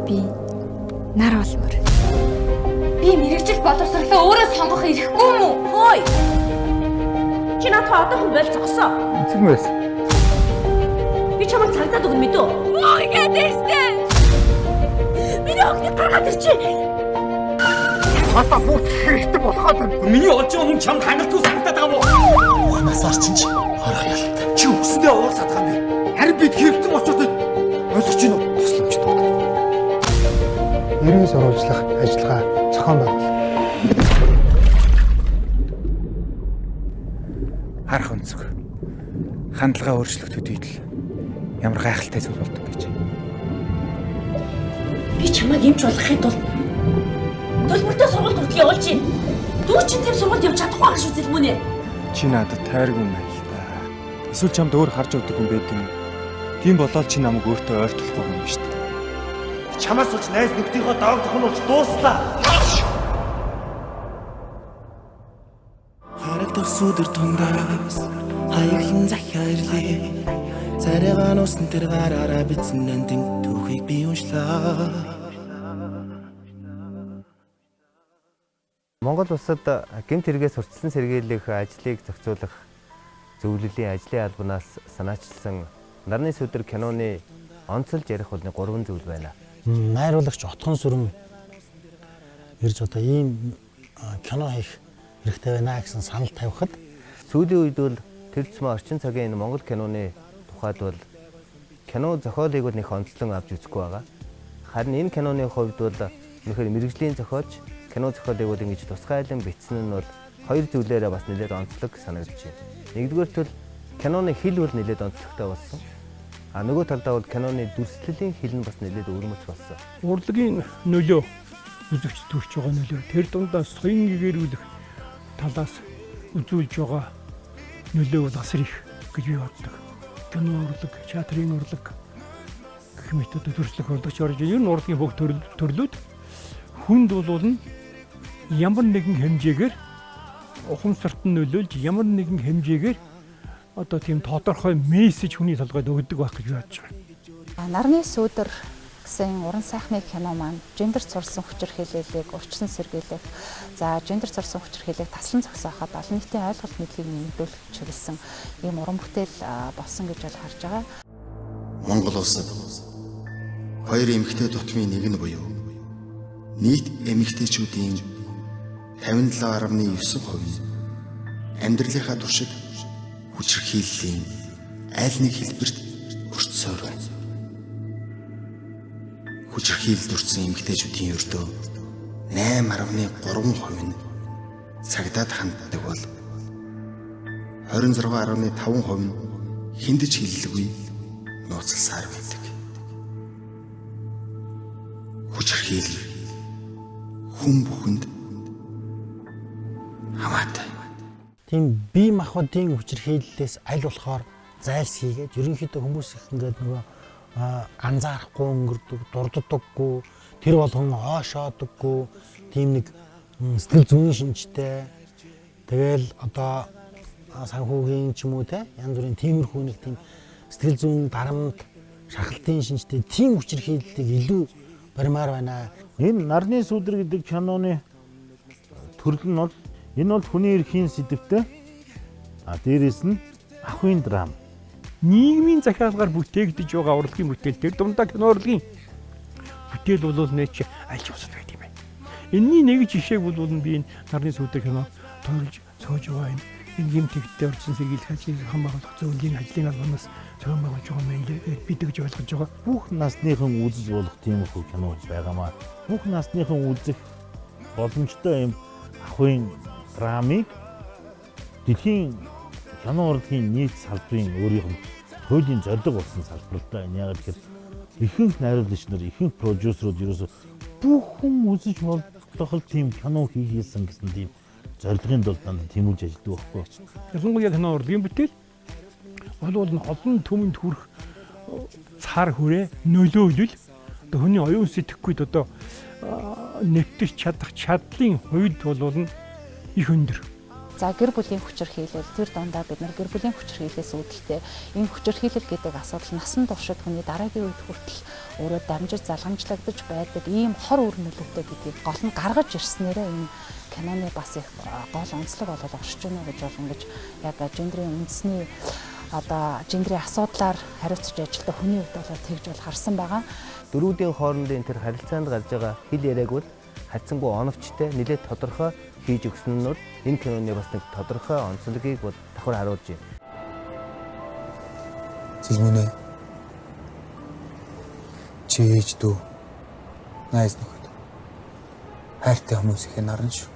Би нар болмоор. Би мэрэгжил боловсруулалтаа өөрөө сонгох эрхгүй юм уу? Хөөе. Чи надад одоохон болцгосон. Эцэгмээс. Би чамайг цагдаад өгнө мэдөө. Оо ингэдэстэй. Миний огт гаргаад ирчээ. Хата бүгд хэрэгтэй болоход миний олж байгаа хүн чамд хангалтгүй санагдаад байгаа мó. уханаас арчин чи харах ялтай. Чи үсэндээ уурлаад байгаа юм бэ? Харин бид хэрэгтэй болчиход ойлгож байна уу? Тусламжтай. Иргэн сурвалжлах ажиллагаа зохион байгуул. Харах өнцөг. Хандлага өөрчлөгдөд л ямар гайхалтай зүйл болдог гэж. Би чамайг юмч болгохын тулд төлбөртэй сургуульд хүртэл явуулж байна. Дүү чи тийм сургуульд явж чадахгүй байх шүү зэлмүнэ. Чи надад тайраг юм байна л да. Эсвэл чамд өөр харж өгдөг юм байт юм. Тийм болоод чи намайг өөртөө ойртуулах байгаа юм шүү дээ. Чамаас үуч найз нөхдийнхөө давагдах нь болж дууслаа. Харагдах сүдэр тундаас хаяглан захиарлээ. Царайгаа нуусан тэр гараараа бичсэн нандин түүхийг би уншлаа. Монгол улсад гэмт хэрэгээс урьдчилан сэргийлэх ажлыг зохицуулах зөвлөлийн ажлын албанаас санаачилсан Нарны сүдэр киноны онцолж ярих болны 3 зүйл байна. Найруулагч Отгон Сүрэн ирж одоо ийм кино хийх хэрэгтэй байна гэсэн санал тавихад Сүүлийн үед бол тэр зүйн орчин цагийн энэ Монгол киноны тухайд бол кино зохиолыг бол нэг онцлон авч үзэхгүй байгаа. Харин энэ киноны хувьд бол үнэхээр мэрэгжлийн зохиолч кино зохиолыг бол ингэж тусгайлан бичсэн нь бол хоёр зүйлээрээ бас нэлээд онцлог санагдаж байна. Нэгдүгээрт бол киноны хэл бол нэлээд онцлогтой болсон. А нөгөө талдаа бол киноны дүрслэлийн хэл нь бас нэлээд өрмөц болсон. Урлагийн нөлөө үзэгч төрж байгаа нөлөө тэр дундаа соён гэгэрүүлэх талаас үзүүлж байгаа нөлөө бол асар их гэж би боддог. Кино урлаг, театрын урлаг гэх мэт одоо төрслөх урлагч орж ер нь урлагийн бүх төрлүүд хүнд болуулна ямар нэгэн хэмжээгээр ухамсарт нь нөлөөлж ямар нэгэн хэмжээгээр одоо тийм тодорхой мессеж хүний толгойд өгдөг байх гэж бодож байна. Нарны сүдэр гэсэн уран сайхны кино маань гендерт сурсан хүчээр хэлэлийг урьдчилан сэргийлэх, за гендерт сурсан хүчээр хэлэлийг таслан зогсооход олон нийтийн ойлголт мэдлэгийг нэмэгдүүлэх чиглэсэн ийм уран бүтээл болсон гэж бол харж байгаа. Монгол улсад хоёр эмэгтэй дутмын нэг нь буюу нийт эмэгтэйчүүдийн 57.9% амьдралынхаа туршид хүчирхийллийн аль нэг хэлбэрт өртсөөр байна. Хүчирхийлэлд өртсөн эмэгтэйчүүдийн өртөө 8.3% нь цагдаад ханддаг бол 26.5% нь хиндэж хиллэлгүй нууцлсаар байдаг. Хүчирхийлэл хүн бүхэнд хамаатай. тийм бие махбодын хүчирхийллээс аль болохоор зайлсхийгээд ерөнхийдөө хүмүүс их ингээд нөгөө анзаарахгүй өнгөрдөг, дурддаггүй, тэр болгон хоошоодоггүй, тийм нэг сэтгэл зүйн шинжтэй. Тэгэл одоо санхүүгийн ч юм уу те янз бүрийн тиймэрхүү нэг тийм сэтгэл зүйн дарамт, шахалтын шинжтэй тийм хүчирхийллийг илүү баримаар байна. Энэ Нарны сүдэр гэдэг киноны төрөл нь бол энэ бол хүний эрхийн сэдвтэй. Дээрээс нь ахуйн драм. Нийгмийн захиалгаар бүтээгдэж байгаа урлагийн бүтээл тэр дундаа кино урлагийн бүтээл бол нээч альж босод байт юм байна. Энэний нэг жишээг бол би энэ Нарны сүдэр кино тоолж сууж байгаа юм. Энэ гэмтэгтээ орсон сэргийлэх ажлыг хамгаалах зөвлөлийн ажлын албанаас зохион байгуулж байгаа юм бид гэж ойлгож байгаа. Бүх насныхан үзэж болох тиймэрхүү кино байгаамаа. Бүх насныхан үзэх боломжтой юм ахуйн драмыг дэлхийн кино урлагийн нийт салбарын өөрийнх нь хуулийн зорилго болсон салбартай. Яг тэгэхээр ихэнх найруулагч нар, ихэнх продюсерууд ерөөсө бүх хүн үзэж болох тийм кино хийгээсэн гэсэн тийм зорилгын тулд дандаа тэмүүлж ажилладаг байхгүй. Ялангуяа кино урлагийн бүтээл бол олон түмэнд хүрэх цаар хүрээ нөлөөлөл одоо хүний оюун сэтгэхүйд одоо нэвтэрч чадах чадлын хувьд бол их өндөр. За гэр бүлийн хүчирхийлэл тэр дундаа бид нар гэр бүлийн хүчирхийлэлээс үүдэлтэй энэ хүчирхийлэл гэдэг асуудал насан туршид хүний дараагийн үед хүртэл өөрөө дамжиж залгамжлагдаж байдаг ийм хор үр нөлөөтэй гэдгийг гол нь гаргаж ирснээрээ энэ киноны бас их гол онцлог болол оршиж байна гэж бол ингэж яг гендрийн үндэсний одоо гендрийн асуудлаар хариуцж ажилладаг хүний хувьд бол тэгж бол харсан байгаа. Дөрүүдийн хоорондын тэр харилцаанд гарч байгаа хэл яриаг бол хацсангүй оновчтой нэлээд тодорхой хийж өгсөн нь бол энэ киноны бас нэг тодорхой онцлогийг бол давхар харуулж байна. Зэлмүнэ. Чийж дүү. Найз нөхөд. Хайртай хүмүүс их наран шүү.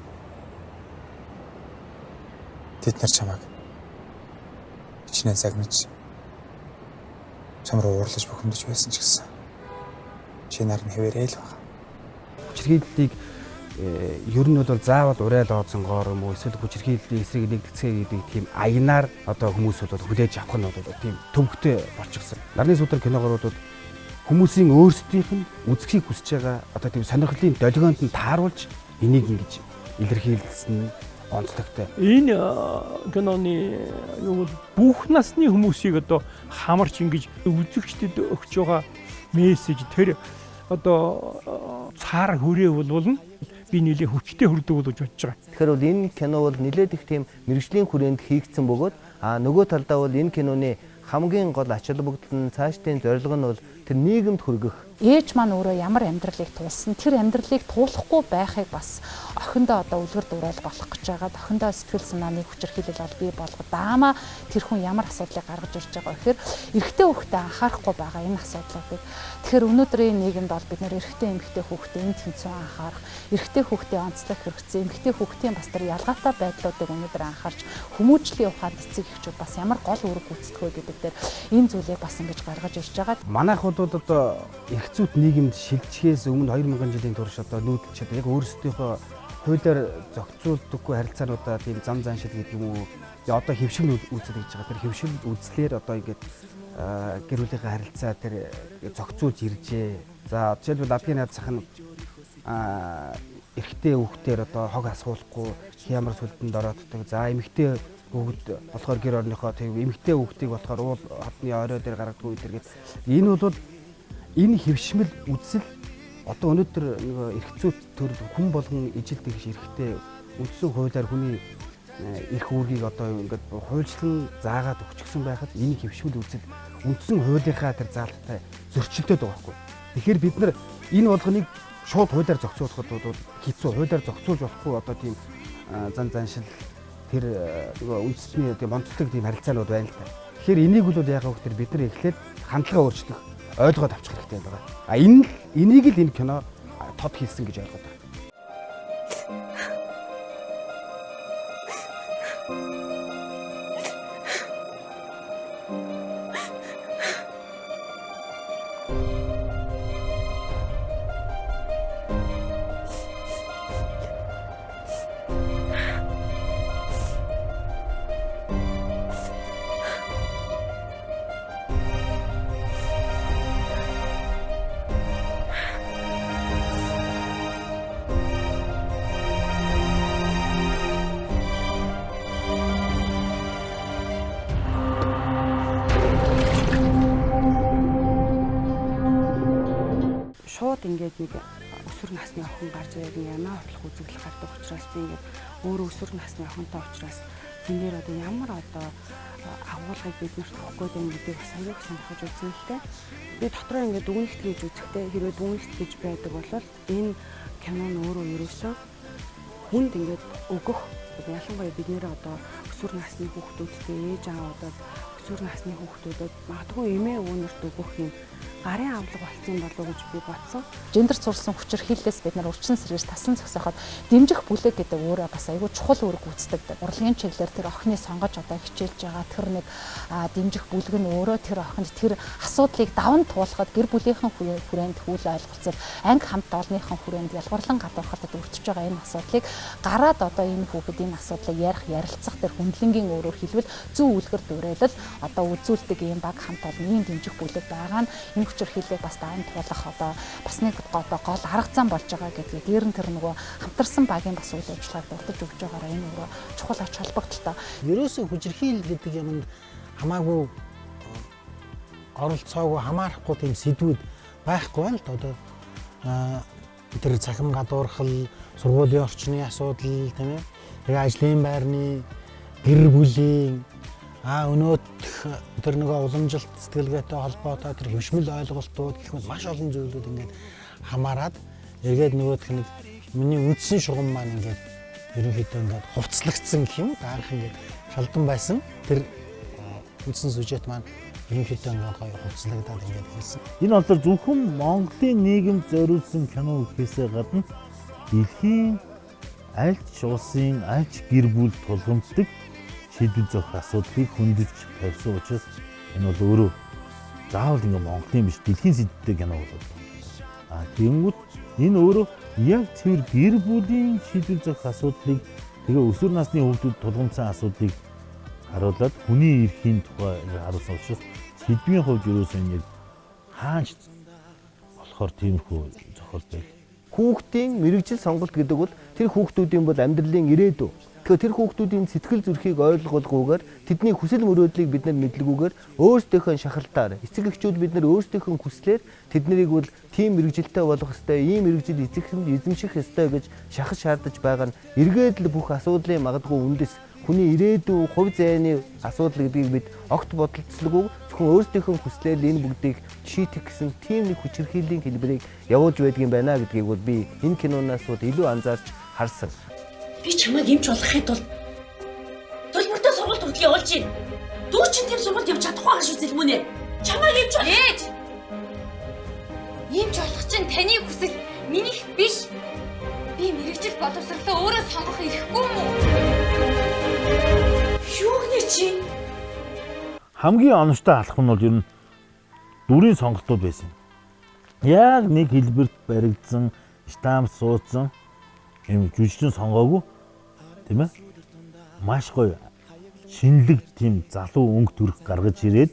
Тэд нар чамайг хичнээн сагнаж чам руу уурлаж бухимдаж байсан ч гэсэн чи нар нь хэвээрээ л байгаа. Хүчирхийллийг ер нь бол заавал урайл ооцонгоор юм уу эсвэл хүчирхийллийн эсрэг нэгтгэцгээ гэдэг тийм аянаар одоо хүмүүс бол хүлээж авах нь бол тийм төвөгтэй болчихсон. Нарны сүдэр киногоор бол хүмүүсийн өөрсдийнх нь үзэхийг хүсэж байгаа одоо тийм сонирхлын долгионд нь тааруулж энийг ингэж илэрхийлсэн онцлогтой. Энэ киноны юу бүх насны хүмүүсийг одоо хамарч ингэж үзэгчдэд өгч байгаа мессеж тэр одоо цаар хүрээ болвол би нэлээд хүчтэй хүрдэг болж бодож байгаа. Тэгэхээр бол энэ кино бол нэлээд их тийм мэрэгжлийн хүрээнд хийгдсэн бөгөөд нөгөө талдаа бол энэ киноны хамгийн гол ач холбогдол нь цаашдын зорилго нь бол тэр нийгэмд хүргэх. Ээж маань өөрөө ямар амьдралыг туулсан тэр амьдралыг туулахгүй байхыг бас охиндоо одоо үлгэр дуурайл болох гэж байгаа. Охиндоо сэтгэл санааны хүчирхийлэл бол бий болгоод даамаа тэр хүн ямар асуудлыг гаргаж ирж байгаа гэхээр эрэгтэй хүүхдээ анхаарахгүй байгаа энэ асуудлуудыг. Тэгэхээр өнөөдрийн нийгэмд бол бид нэр эрэгтэй эмэгтэй хүүхдээ энэ тэнцүү анхаарах, эрэгтэй хүүхдээ онцлог хэрэгцээ, эмэгтэй хүүхдийн бас тэр ялгаатай байдлуудыг өнөөдөр анхаарч хүмүүжлийн ухаанд эцэг эхчүүд бас ямар гол үүрэг гүйцэтгэх вэ гэдэг дээр энэ зүйлийг бас ингэж гаргаж ирж байгаа. Манайх бол одоо эрхцүүд нийгэмд шилжихээс өмнө 2000 жилийн турш одоо нүүдэлч одоо яг өөрсдийнхөө хуулиар зохицуулдаггүй харилцаануудаа тийм зам заншил гэдэг юм уу одоо хэвшил үүсэж гэж байгаа. Тэр хэвшил үзлэр одоо ингээд гэр бүлийнхээ харилцаа тэр зохицуулж иржээ. За жишээлбэл адгийн найз зах нь эрэгтэй хүүхдээр одоо хог асуулахгүй хямар сүлдэнд орооддаг. За эмэгтэй хүүхэд болохоор гэр орныхоо тэг эмэгтэй хүүхдийг болохоор уул хадны орой дээр гаргадаг үе тэргээд энэ бол энэ хэвшмэл үзэл одоо өнөөдөр нэг эрхцүүд төр хүн болгон ижилдэг хэрэгтэй үндсэн хуулиар хүний эрх үүргийг одоо ингээд хуульчлан заагаад өгчихсөн байхад энэ хэвшмэл үзэл үндсэн хуулийнхаа тэр заалттай зөрчилдөд байгаа байхгүй. Тэгэхээр бид нар энэ болгоныг шууд хуулиар зохицуулахад бол хэцүү хуулиар зохицуулж болохгүй одоо тийм зан заншил тэр нөгөө үндэсний тийм онцлог тийм харилцаанууд байна л та. Тэгэхээр энийг бол яг хөөхтөр бид нар эхлээд хандлага өөрчлөх ойлгоод авчих хэрэгтэй байгаа. Энийг л энэ кино тод хийсэн гэж ойлгоод байна. Шууд ингээд нэг өсвөр насны охин гарч ирээд ямаа хотлох үзэгдэл гардаг учраас би ингээд өөрөө өсвөр насны охинтой учраас тэн дээр одоо ямар одоо агуулгыг бид нарт өгөхгүй байх гэдгийг бас аяг сонирхож үзсэн л дээ. Би дотроо ингээд дүгнэлт хийж үзэхдээ хэрвээ дүгнэлт гэж байдаг бол энэ кино нь өөрөө ерөөсөө хүнд ингээд өгөх ялангуяа бид нэр одоо өсвөр насны хүүхдүүдтэй ээж аавуудад өсвөр насны хүүхдүүдэд магадгүй эмээ өвөнөрт өгөх юм гарын авлага болсон болов уу гэж би бодсон. Гендерт сурсан хүчирхийллээс бид нар урьдчилан сэргийж таслан зогсооход дэмжих бүлэг гэдэг өөрөө бас айгүй чухал үүрэг гүйцэтгэдэг. Урлагийн чиглэлээр тэр охины сонгож одоо хичээлж байгаа тэр нэг дэмжих бүлэг нь өөрөө тэр охинд тэр асуудлыг даван туулахад гэр бүлийнхэн хүрээнд хүл ойлголцол анги хамт олонныхон хүрээнд ялгарлан гадуурхадад өртөж байгаа энэ асуудлыг гараад одоо энэ хүүхэд энэ асуудлыг ярилцах тэр хүндлэнгийн өөрөөр хэлбэл зүү үлгэр дуурайлал одоо үзүүлдэг ийм баг хамт олон ийм дэмжих бүлэг байгаа нь энэ хүчирхийллийг бас дайнд туулах одоо бас нэг одоо гол арга зам болж байгаа гэдгийг дээр нь тэр нөгөө хамтарсан багийн бас үйл ажиллагааг дурдж өгч байгаараа энэ нөгөө чухал ач холбогдолтой. Ерөөсөө хүчирхийлэл гэдэг юмд хамаагүй оролцоогүй хамаарахгүй тийм сэдвүүд байхгүй байна л да. Одоо тэр цахим гадуурхал, сургуулийн орчны асуудал тийм ээ. Тэгээ ажлын байрны гэр бүлийн өнөөдөх тэр нөгөө уламжилт сэтгэлгээтэй холбоотой тэр хөвшмөл ойлголтууд гэх мэт маш олон зүйлүүд ингээд хамаарад эргээд нөгөөх нэг миний үндсэн шугам маань ингээд ерөнхийдөө ингээд хувцлагдсан гэх юм. Анх ингээд шалдан байсан тэр үндсэн сюжет маань ерөнхийдөө ингээд гоё хувцлагдаад ингээд хэлсэн. Энэ бол зөвхөн Монголын нийгэмд зориулсан кино гэхээсээ гадна дэлхийн аль ч улсын аль ч гэр бүл тулгамддаг шийдвэр зохих асуудлыг хөндөж тавьсан учраас энэ бол өөрөө заавал ингээ Монголын биш дэлхийн сэдвтэй кино болоод байна. Тэгэнгүүт энэ өөрөө яг цэвэр гэр бүлийн шийдвэр зохих асуудлыг тэгээ өсвөр насны хүүхдүүд тулгамдсан асуудлыг харуулад хүний эрхийн тухай харуулсан учраас сэдвийн хувьд ерөөсөө нэг хаач болохоор тиймэрхүү зохиол байл. Хүүхдийн мэрэгжил сонголт гэдэг бол тэр хүүхдүүдийн бол амьдралын ирээдүй. Тэгэхээр тэр хүүхдүүдийн сэтгэл зүрхийг ойлгуулгүйгээр тэдний хүсэл мөрөөдлийг бид нар мэдлэггүйгээр өөрсдийнхөө шахалтаар эцэг эхчүүд бид нар өөрсдийнхөө хүслээр тэднийг бол тийм мэрэгжилтэй болох ёстой, ийм мэрэгжил эзэмших ёстой гэж шахаж шаардаж байгаа нь эргээд л бүх асуудлын магадгүй үндэс хүний ирээдүйн хувь зайны асуудал гэдгийг бид огт бодолцсолгүй зөвхөн өөрсдийнхөө хүслээр энэ бүгдийг шийдэх гэсэн тийм нэг хүчирхийллийн хэлбэрийг явуулж байдгийн байна гэдгийг бол би энэ киноноос бол илүү анзаарч харсан. Би чамайг эмч болгохын тулд төлбөртэй сургалт хүртэл явуулж байна. Дүү чинь тийм сургалт явж чадахгүй байгаа шүү зэлмүнэ. Чамайг эмч болох. Ээж. Эмч болох чинь таны хүсэл, минийх биш. Би мэрэгжил боловсролоо өөрөө сонгох эрхгүй юм уу? Юу гэнэ чи? Хамгийн оновчтой алхам нь бол ер нь дүрийн сонголтууд байсан. Яг нэг хэлбэрт баригдсан, штамп суудсан юм жүжигчин сонгоогүй тийм ээ. Маш гоё шинэлэг тийм залуу өнгө төрх гаргаж ирээд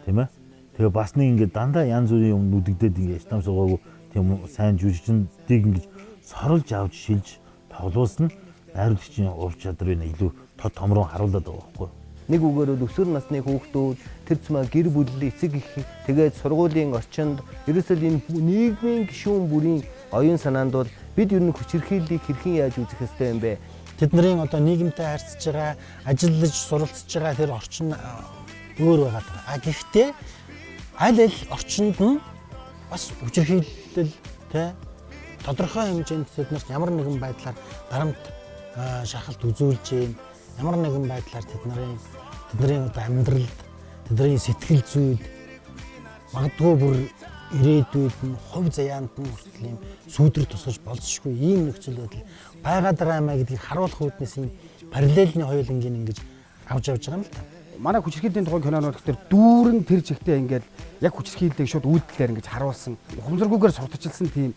тийм ээ. Тэгээ бас нэг ингээд дандаа янз бүрийн юм нүдэгдээд ингээд штамп суугаагүй тийм сайн жүжигчдийг ингээд соролж авч шилж тоглуулсан найруулагчийн ур чадрыг илүү тод томроо харуулдаг байгаа байхгүй. Нэг үгээр бол өсвөр насны хүүхдүүд тэр цэцмаа гэр бүлийн эцэг их тэгээд сургуулийн орчинд ерөөсөө энэ нийгмийн гишүүн бүрийн оюун санаанд бол бид ер нь хүчирхийллийг хэрхэн яаж үзэх ёстой юм бэ? Тэдний одоо нийгэмтэй харьцаж байгаа, ажиллаж суралцж байгаа тэр орчин өөр байгаа. Гэхдээ аль орчинд нь бас хүчирхийлэл тэ тодорхой хэмжээнд тэднэрт ямар нэгэн байдлаар дарамт шахалт үзүүлж юм, ямар нэгэн байдлаар тэдний одоо амьдралд тэдний сэтгэл зүйд магадгүй бүр ирээдүйд нь хувь заяанд нь хүртэл юм сүйдэр тусгаж болцсохгүй ийм нөхцөл байдал байгаад байгаа маа гэдгийг харуулах үүднээс юм параллельны хоёулангийн ингэж авч явж байгаа юм л та. Манай хүчирхийллийн тухайн кинонууд гэхээр дүүрэн тэр чигтээ ингээд яг хүчирхийллийг шууд үүлдэлээр ингэж харуулсан ухамсаргүйгээр сурталчилсан тийм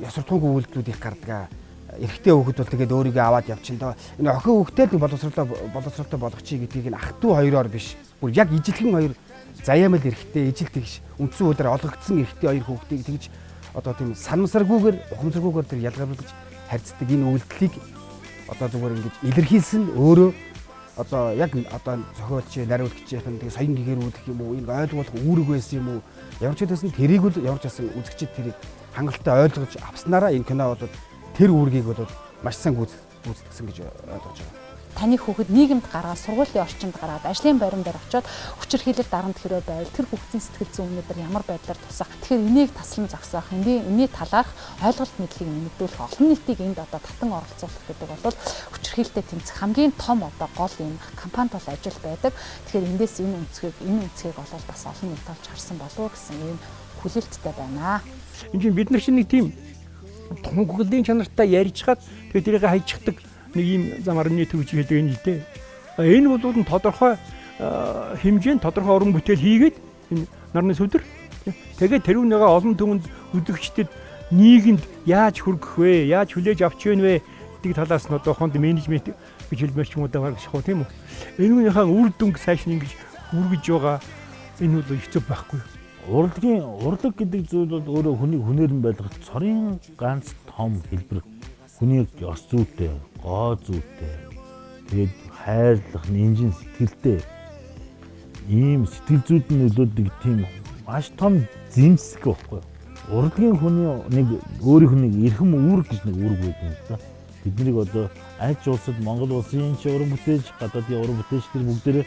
ёс суртахуунгүй үйлдэлүүд их гардаг. Эрэгтэй хүүхэд бол тэгээд өөрийгөө аваад явчихна доо. Энэ охин хүүхдээ л боловсролтой болгох чи гэдгийг нь ах トゥ хоёроор биш. Бүр яг ижилхэн хоёр заяамал эрэгтэй ижил тэгш үндсэн өдөр олгогдсон эрэгтэй хоёр хүүхдийг тэгж одоо тийм санамсаргүйгээр ухамсаргүйгээр тэр ялгаруулж харьцдаг энэ үйлдэлийг одоо зүгээр ингэж илэрхийлсэн өөрөө одоо яг одоо зохиолч нариулагчийн тэгээ соён гэгэрүүлэх юм уу энэ ойлгуулах үүрэг байсан юм уу ямар ч үсэн тэрийг л ямар ч байсан үзэгчид тэрийг хангалттай ойлгож авснараа энэ кино бол тэр үүргийг бол маш сайн гүйцэтгсэн гэж ойлгож байгаа. Таны хүүхэд нийгэмд гараад сургуулийн орчинд гараад ажлын байран дээр очиод хүчирхийлэл дарамт хэрэг байвал тэр хүүхдийн сэтгэл зүйн өнөдөр ямар байдлаар тусах. Тэгэхээр энийг таслан зогсоох, энэний талаарх ойлголт мэдлэгийг нэмэгдүүлэх, олон нийтийг энд одоо татан оролцуулах гэдэг бол хүчирхийлэлтэй тэмцэх хамгийн том одоо гол юм кампанит бол ажил байдаг. Тэгэхээр эндээс энэ үнцгийг бол бас олон нийт олж харсан болов уу гэсэн ийм хүлээлттэй байна. Энд чинь бид нар чинь нэг тийм тунхаглалын чанартай ярьжгаад тэгээд тэрийг хайчихдаг нэг юм замаар нийтвч гэдэг юм л дээ. Энэ бол тодорхой хэмжээнд тодорхой уран бүтээл хийгээд энэ нарны сүдэр тэгээд тэрүүнийгээ олон түмэнд үзэгчдэд нийгэмд яаж хүргэх вэ? Яаж хүлээж авч яах вэ? гэдэг талаас нь одоо хонд менежмент гэж хэлмээр ч юм уу даа гэж хоо тийм үү. Энүүнийхээ үр дүнг сайшин ингэж үргэж байгаа энэ бол хэцүү байхгүй. урлаг гэдэг зүйл бол өөрөө хүний хүнээр нь байлгах цорын ганц том хэлбэр. Хүний ёс зүйтэй, гоо зүйтэй. Тэгээд хайрлах, нэмжин сэтгэлтэй. Ийм сэтгэл зүйд нь нөлөөдөг тийм маш том зэмсэг байхгүй. Урлагийн хүний нэг өөрийнх нь нэг эрхэм үүрэг гэж нэг үүрэг байдаг юм да. Биднийг одоо аль ч улсад Монгол улсын уран бүтээлч, гадаадын уран бүтээлч тэр бүгдээрээ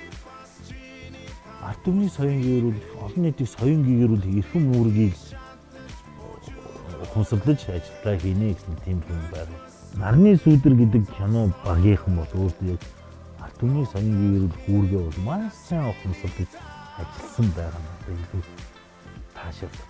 ард түмний соён гээрүүл, олон нийтийн соён гээрүүл эрхэм үүргийг хөнсөлдөж ажиллаа хийнэ гэсэн тийм юм байна. Нарны сүдэр гэдэг кино багийнхан бол өөртөө яг ард түмний соён гээрүүл үүргээ бол маш сайн хөнсөлдөж ажилласан байгаа надад илүү таашаалдаг.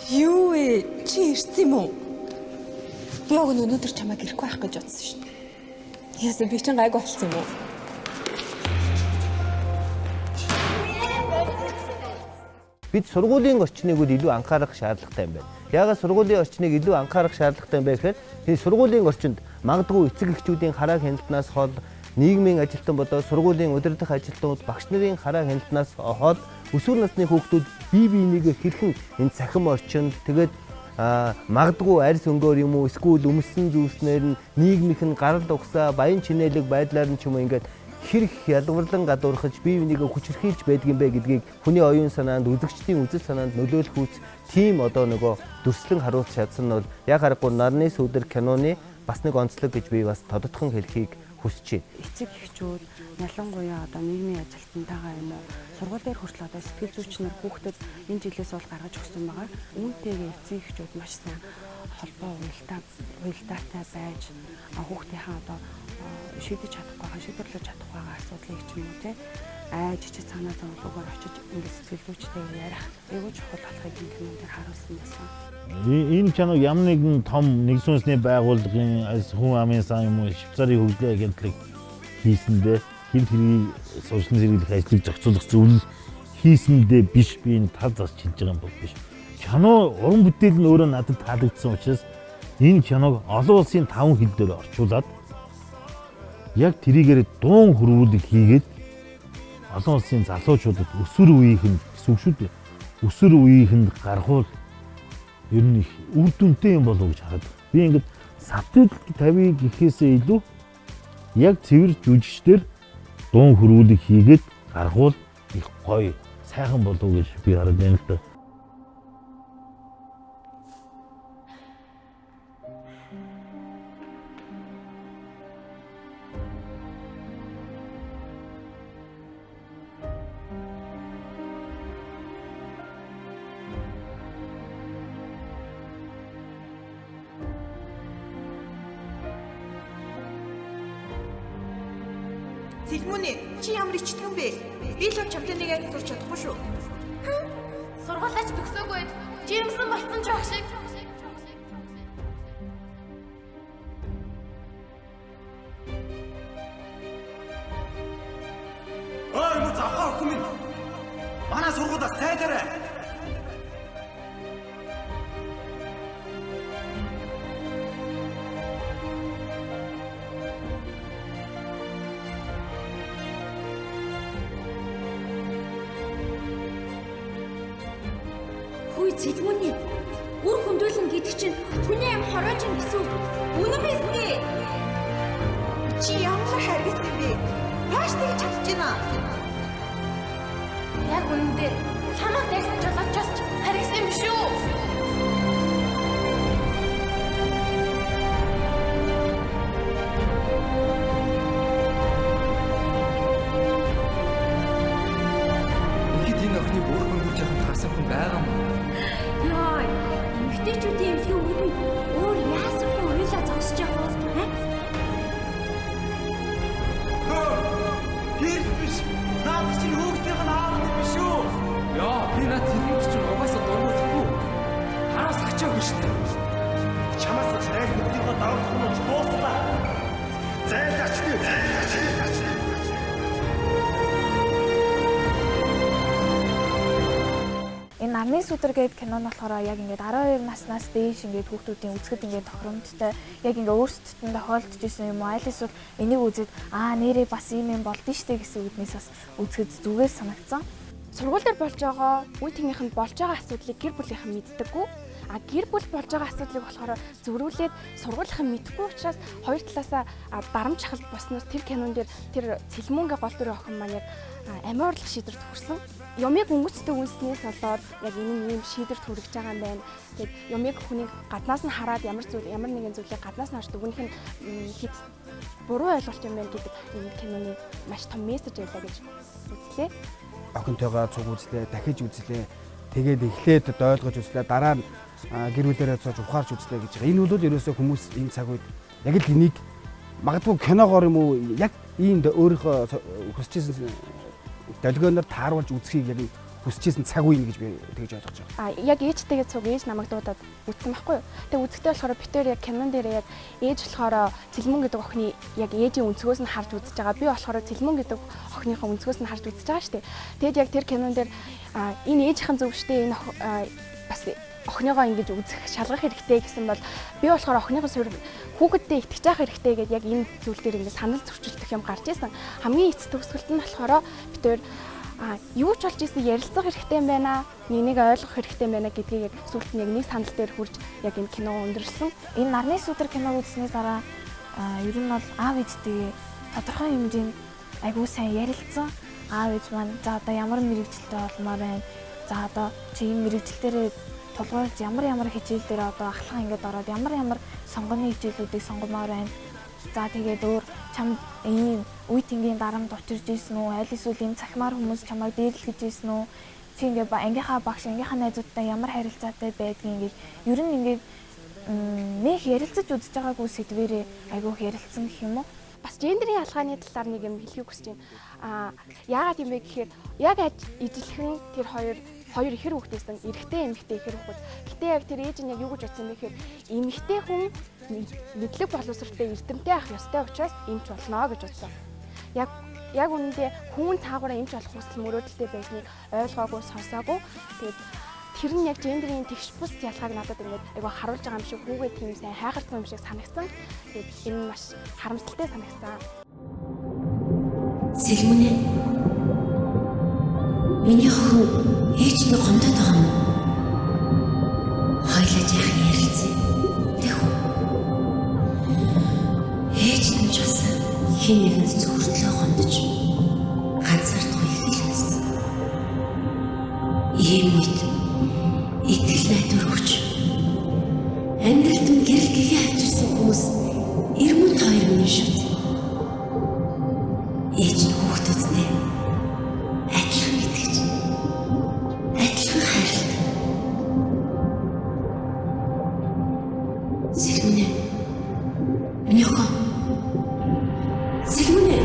Юу вэ? Чи ирсэн юм уу? Би өнөөдөр чамайг ирэхгүй байх гэж бодсон шүү дээ. Яасан би чинь гайгүй болсон юм уу? Бид сургуулийн орчныг илүү анхаарах шаардлагатай юм байна. Яагаад сургуулийн орчныг илүү анхаарах шаардлагатай юм бэ гэхээр энэ сургуулийн орчинд магадгүй эцэг эхчүүдийн хараа хяналтнаас хол нийгмийн ажилтан бодоо сургуулийн удирдах ажилтнууд багш нарын хараа хяналтнаас хол өсвөр насны хүүхдүүд бие биенийгээ хэрхэн энэ цахим орчинд тэгээд магадгүй арьс өнгөөр юм уу эсвэл өмссөн зүүснээр нь нийгмийнх нь гарал угсаа баян чинэлэг байдлаар нь ч юм уу ингээд хэрэг ядварлан гадуурхаж бие бинийгээ хүчрхийлж байдаг юм бэ гэдгийг хүний оюун санаанд үзэгчдийн үзэл санаанд нөлөөлөх үүс тийм одоо нөгөө дүрслэн харуулж чадсан нь бол яг харахгүй нарны сүдэр киноны бас нэг онцлог гэж би бас тодотхон хэлхийг хүсэж байна. Эцэг эхчүүд ялангуяа одоо нийгмийн ажилтнтайгаа юм уу сургууль дээр хүртэл одоо сэтгэл зүйчнэр хүүхдэд энэ жилээс бол гаргаж өгсөн байгаа. Үүнтэйгээ эцэг эхчүүд маш сайн холбоо уялдаатай байж хүүхдийнхээ одоо шийдэж чадахгүй, шийдвэрлэж чадахгүй асуудлыг ч юм уу те айж чи санаа зовлогоор очиж ингэ сэтгэл зүйчтэйгээ ярих айгүй чухал болохыг энэ кинон дээр харуулсан байсан. Энэ кино ямар нэгэн том нэг сүнсний байгууллагын хүн амын сан юм уу Швейцарын хөгжлийн агентлаг хийсэндээ хин тэрийг суурьшин зэрэглэх ажлыг зохицуулах зөвлөл хийсэндээ биш би энэ тал зас чилж байгаа юм бол биш. Кино уран бүтээл нь өөрөө надад таалагдсан учраас энэ киног олон улсын 5 хэл дээр орчуулад яг тэрийгээр дуун хөрвүүлэг хийгээд олон улсын залуучуудад өсвөр үеийнхэнд гэсэн шүү дээ. Өсвөр үеийнхэнд гаргуул ер нь их үр дүнтэй юм болов уу гэж хараад. Би ингээд сабтайтл тавья гэхээсээ илүү яг цэвэр жүжигчдэр дуун хөрвүүлэг хийгээд гаргуул их гоё сайхан болов уу гэж би хараад байна л да. Зэлмүний чи ямар ичтгэн бэ? Би л чамтай нэг анги сурч чадахгүй шүү. Сургуулаач төгсөөгүй. Жирэмсэн болсон ч байх шиг. Ой, муу захаа охин минь. Манай сургуулиас цайдаарай. Цэлмүний үр хүндүүлэн гэдэг чинь хүний юм хороож юм гэсэн үг. Үнэн биз дээ. Чи ямар харгас юм бэ? Яаж тэгж чадчихна? Яг үнэндээ чамайг дайсан жолоочоос харгас юм шүү. Энэ охиныг өөр хөнгөлж яхад харсан хүн байгаа мó. Яа, эмэгтэйчүүдийн эмнэлгийн үүдэн өөр яасан хүн уйлаа зогсож явах вэ? Гэрч биш. Наад чинь хүүхдийн аав юм биш үү? Яа, би наад зэрэг чинь угаасаа дургуулахгүй. Хараас ачаагүй шүү дээ. Чамаас зайд нүдийнхөө давж хонож дууслаа. Зайд ачгүй. Энэ нарны сүдэр гэдэг кино нь болохоор яг ингээд 12 наснаас дээш ингээд хүүхдүүдийн үзэхэд ингээд тохиромжтой яг ингээд өөрсдөд нь тохиолдож исэн юм уу аль эсвэл энийг үзээд нэрээ бас ийм юм болдсон штэ гэсэн үгнээс бас үзэхэд зүгээр санагдсан. Сургууль дээр болж байгаа үе тэнийх нь болж байгаа асуудлыг гэр бүлийнхэн мэддэггүй. Гэр бүл болж байгаа асуудлыг болохоор зөрүүлээд сургуулийнхан мэдхгүй учраас хоёр талаасаа дарамт шахалт босноор тэр кинон дээр тэр Цэлмүнгийн гол дүрийн охин маань яг амиа орлох шийдвэрт хүрсэн. Юмыг өнгөцтэй үнснээс болоод яг энэ юм шийдвэрт хүрэж байгаа юм байна. Тэгээд юмыг хүний гаднаас нь хараад ямар нэгэн зүйлийг гаднаас нь харж дүгнэх нь хэд буруу ойлголт юм байна гэдэг энэ киноны маш том мессеж байлаа гэж үзлээ. Охинтойгоо цуг үзлээ, дахиж үзлээ. Тэгээд эхлээд ойлгож үзлээ. Дараа нь гэр бүлээрээ цоож ухаарч үзлээ гэж байгаа. Энэ бол ерөөсөө хүмүүс энэ цаг үед яг л энийг магадгүй киногоор юм уу яг ийм өөрийнхөө хүсчихсэн долгионоор тааруулж үзхийг яг хүсчихсэн цаг үе гэж би тэгж ойлгож байгаа. Яг ээжтэйгээ цуг ээж намайг дуудаад үзсэн байхгүй юу. Тэгээ үзэхдээ болохоор битээр яг кинон дээр яг ээж болохоор Цэлмүн гэдэг охины яг ээжийн өнцгөөс нь харж үзэж байгаа. Би болохоор Цэлмүн гэдэг охиныхоо өнцгөөс нь харж үзэж байгаа шүү дээ. Тэгэд яг тэр кинон дээр энэ ээжийнхэн зөв шүү дээ. Энэ бас охиныгоо ингэж үзэх шалгах хэрэгтэй гэсэн бол би болохоор охиныхоо хүүхэдтэй итгэж явах хэрэгтэй гэдээ яг энэ зүйл дээр ингэ санал зөрчилдөх юм гарч ирсэн. Хамгийн эцэст төгсгөлт нь болохоор битээр юу ч болж исэн ярилцах хэрэгтэй юм байна. Нэг ойлгох хэрэгтэй юм байна гэдгийг яг сүлд нь яг нэг санал дээр хүрж яг энэ киног өндөрлсөн. Энэ нарны сүдэр киног үзсний дараа ер нь бол аав ээжтэйгээ тодорхой хэмжээнд айгуу сайн ярилцсан. Аав ээж маань за одоо ямар мэрэгжилтэй болмоор байна. За одоо чи энэ мэрэгжил дээр тулгуурлаж ямар хичээл дээр одоо ахлах ингээд ороод ямар сонгоны хичээлүүдийг сонгомоор байна. За тэгээд өөр чам ийм үе тэнгийн дарамт учирж ийсэн үү? Аль эсвэл ийм цахимаар хүмүүс чамайг дээрлэж ийсэн үү? Чи ингээд ангийнхаа багш, ангийнхаа найзуудтай ямар харилцаатай байдгийг ингээд ер нь ингээд нэг ярилцаж үзэж байгаагүй сэдвэрээ айгүйх ярилцсан гэх юм уу? Бас гендерийн ялгааны талаар нэг юм хэлхийг хүсэж байна. Яагаад юм бэ гэхээр яг ижилхэн тэр хоёр ихэр хүүхдээсэн эрэгтэй эмэгтэй ихэр хүүхэд. Гэтэ яг тэр ээж нь яг юу гэж утсан бэ гэхээр эмэгтэй хүн мэдлэг боловсролтой эрдэмтэй ах ёстой учраас эмч болно гэж утсан. Яг үнэндээ хүн цаагаараа эмч болох хүсэл мөрөөдөлтэй байсныг ойлгоогүй, сонсоогүй. Тэгээд тэр нь яг гендерийн тэгш бус ялгааг надад ингээд айгаа харуулж байгаа юм шиг хүүгээ тийм сайн хайхардсан юм шиг санагдсан. Тэгээд энэ маш харамсалтай санагдсан. Цэлмүнэ. Миний охин ээжтэй гомдоод байгаа юм. Хойлоо яах ярилцъя. Тэхүү. Ээж нь ч бас хин нэгэнд зөвхөртлөө гомдож ганцаардахгүй их л байсан. Ийм үед итгэл найдвар өгч амьдралд нь гэрэл гээгээ авчирсан хүмүүс эрмэн хоёр минь шүү. Ээж нь хүүхдүүдтэй адилхан итгэж адилхан хайрладаг. Цэлмүнэ. Миний охин. Цэлмүнэ.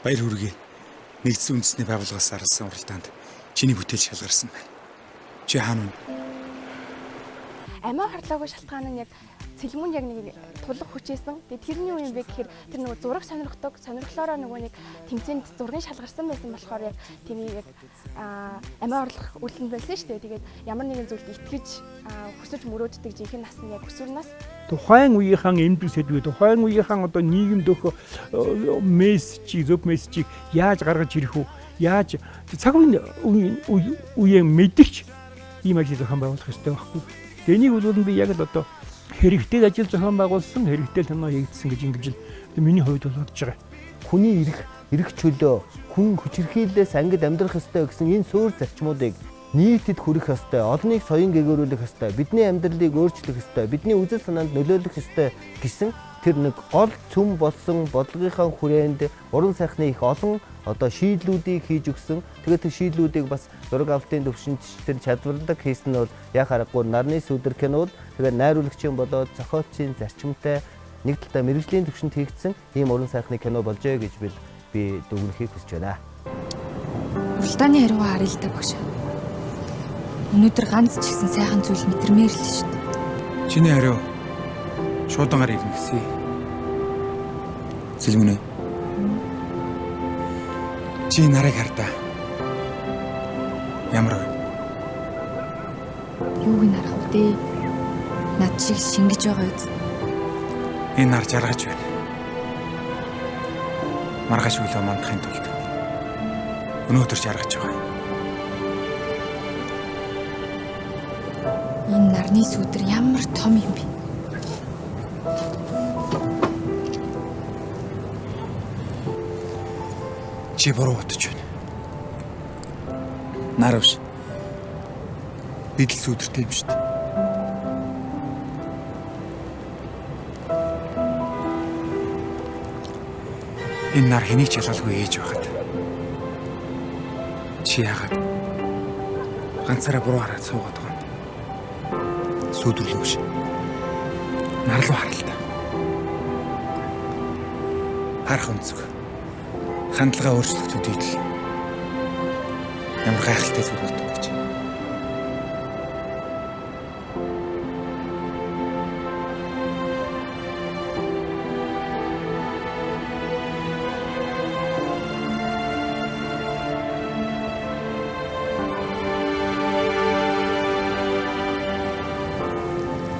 Баяр хүргэе. Нэгдсэн үндэсний байгууллагаас зарласан уралдаанд чиний бүтээл шалгарсан байна. Чи хаана вэ? Амиа харлаагүй шалтгаан нь яг сэлмүн яг нэг тулах хүчээсэн. Тэгээ тэрний үе юм бэ гэхээр тэр нөгөө зураг сонирхдог, сонирхлоороо нөгөө нэг тэмцээнд зургийн шалгарсан байсан болохоор яг тэнийг яг амиа орлох үлэн байсан шүү дээ. Тэгээд ямар нэгэн зүйлд итгэж хүсэж мөрөөддөг жинхэнэ нас нь яг өсвөр нас. Тухайн үеийнхэн эмдүү сэдвээ тухайн үеийнхэн одоо нийгэмд өгөх мессежийг, зөв мессежийг яаж гаргаж ирэх үү? Яаж цаг үеийн мэдгч ийм ажил зохион байгуулах ёстой байхгүй. Энийг бол би яг л одоо хэрэгтэй ажил зохион байгуулсан, хэрэгтэй кино хийгдсэн гэж ингэж л миний хувьд бол бодож байгаа. Хүний эрх чөлөө, хүн хүчирхийллээс ангид амьдрах ёстой гэсэн энэ суурь зарчмуудыг нийтэд хүрэх ёстой, олныг соён гээгүүрүүлэх ёстой, бидний амьдралыг өөрчлөх ёстой, бидний үзэл санаанд нөлөөлөх ёстой гэсэн тэр нэг гол цөм болсон бодлогынхаа хүрээнд уран сайхны их олон одоо шийдлүүдийг хийж өгсөн. Тэгээд тэр шийдлүүдийг бас зураг авалтын төвшинч тэр чадварладаг хийсэн нь бол яг харахгүй нарны сүдэр кинод тэгээд найруулагчийн болоод зохиолчийн зарчимтай нэг талдаа мэрэгжлийн төвшөнд хийгдсэн ийм уран сайхны кино болжээ гэж би дүгнэхийг хүсэж байна. Уралдааны хариугаа харъя л та багш. Өнөөдөр ганц ч ихсэн сайхан зүйл мэдэрмээр л шүү дээ. Чиний хариу шуудангаар ирнэ гэсэн. Сэлмүнэ. Чи нарыг хардаа. Ямар вэ? Юуг нь харах вэ? Над шиг шингэж байгаа үз. Энэ нар жаргаж байна. Маргааш үлээ мандахын тулд өнөөдөр жаргаж байгаа. Энэ нарны сүдэр ямар том юм бэ? Чи буруу бодож байна. Нар биш. Бид л сүдэртэй юм шүү дээ. Энэ нар хэнийг ч ялгалгүй ээж байхад. Чи яагаад ганцаараа буруу хараад суугаад байгаа юм? Сүдрлөө биш. Нар руу харалтаа. Харах өнцөг. Хандлагаа өөрчлөх төдийд л ямар гайхалтай зүйл болдог гэж.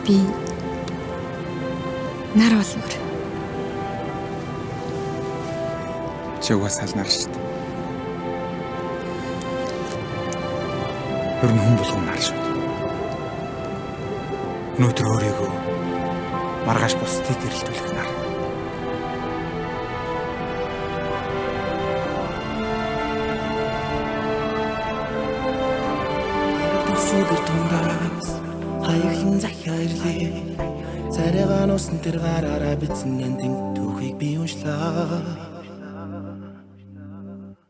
Би нар болмоор. Чи угаасаа л нар шүү дээ. Ер нь хүн болгон нар шүү дээ. Өнөөдөр өөрийгөө маргааш бусдыг гэрэлтүүлэх нар. Сүдэр тундаас хаяглан захиарлээ. Царайгаа нуусан тэр гараараа бичсэн эндэн түүхийг би уншлаа.